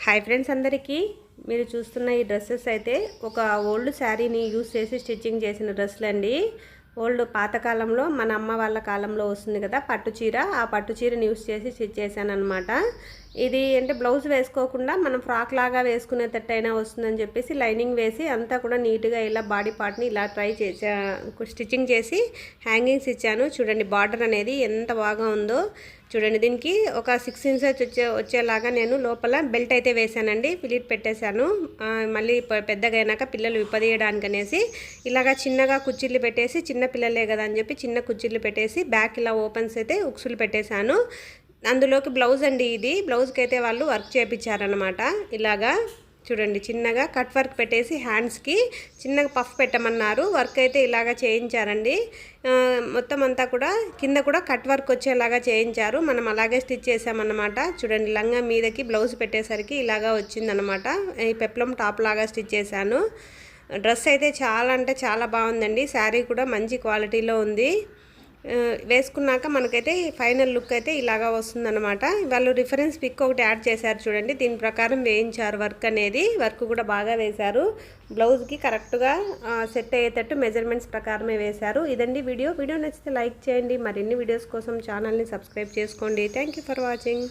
Hi friends అందరికీ మీరు చూస్తున్న ఈ డ్రెస్సెస్ అయితే ఒక ఓల్డ్ శారీని యూస్ చేసి స్టిచ్చింగ్ చేసిన డ్రెస్సులు అండి. ఓల్డ్ పాతకాలంలో మన అమ్మ వాళ్ళ కాలంలో వస్తుంది కదా పట్టు చీర, ఆ పట్టు చీరని యూస్ చేసి స్టిచ్ చేశాను అనమాట. ఇది అంటే బ్లౌజ్ వేసుకోకుండా మనం ఫ్రాక్ లాగా వేసుకునేటట్టయినా వస్తుందని చెప్పేసి లైనింగ్ వేసి అంతా కూడా నీట్గా ఇలా బాడీ పార్ట్ని ఇలా ట్రై చేసా, స్టిచ్చింగ్ చేసి హ్యాంగింగ్స్ ఇచ్చాను. చూడండి బార్డర్ అనేది ఎంత బాగా ఉందో చూడండి. దీనికి ఒక 6 ఇంచెస్ వచ్చేలాగా నేను లోపల బెల్ట్ అయితే వేసానండి, ఫిలిట్ పెట్టేశాను. మళ్ళీ పెద్దగా అయినాక పిల్లలు విప్పదీయడానికి అనేసి ఇలాగా చిన్నగా కుర్చీలు పెట్టేసి, చిన్న పిల్లలే కదా అని చెప్పి చిన్న కుర్చీలు పెట్టేసి బ్యాక్ ఇలా ఓపెన్స్ అయితే ఉక్సులు పెట్టేశాను. అందులోకి బ్లౌజ్ అండి, ఇది బ్లౌజ్కి అయితే వాళ్ళు వర్క్ చేయించారనమాట. ఇలాగా చూడండి చిన్నగా కట్ వర్క్ పెట్టేసి హ్యాండ్స్కి చిన్నగా పఫ్ పెట్టమన్నారు. వర్క్ అయితే ఇలాగా చేయించారండి. మొత్తం అంతా కూడా కింద కూడా కట్ వర్క్ వచ్చేలాగా చేయించారు. మనం అలాగే స్టిచ్ చేసామన్నమాట. చూడండి లంగా మీదకి బ్లౌజ్ పెట్టేసరికి ఇలాగా వచ్చిందనమాట. ఈ పెప్లం టాప్ లాగా స్టిచ్ చేశాను. డ్రెస్ అయితే చాలా అంటే చాలా బాగుందండి. శారీ కూడా మంచి క్వాలిటీలో ఉంది. వేసుకున్నాక మనకైతే ఫైనల్ లుక్ అయితే ఇలాగా వస్తుందన్నమాట. వాళ్ళు రిఫరెన్స్ పిక్ ఒకటి యాడ్ చేశారు చూడండి, దీని ప్రకారం వేయించారు వర్క్ అనేది. వర్క్ కూడా బాగా వేశారు. బ్లౌజ్కి కరెక్ట్గా సెట్ అయ్యేటట్టు మెజర్మెంట్స్ ప్రకారమే వేశారు. ఇదండి వీడియో నచ్చితే లైక్ చేయండి. మరిన్ని వీడియోస్ కోసం ఛానల్ని సబ్స్క్రైబ్ చేసుకోండి. Thank you for watching.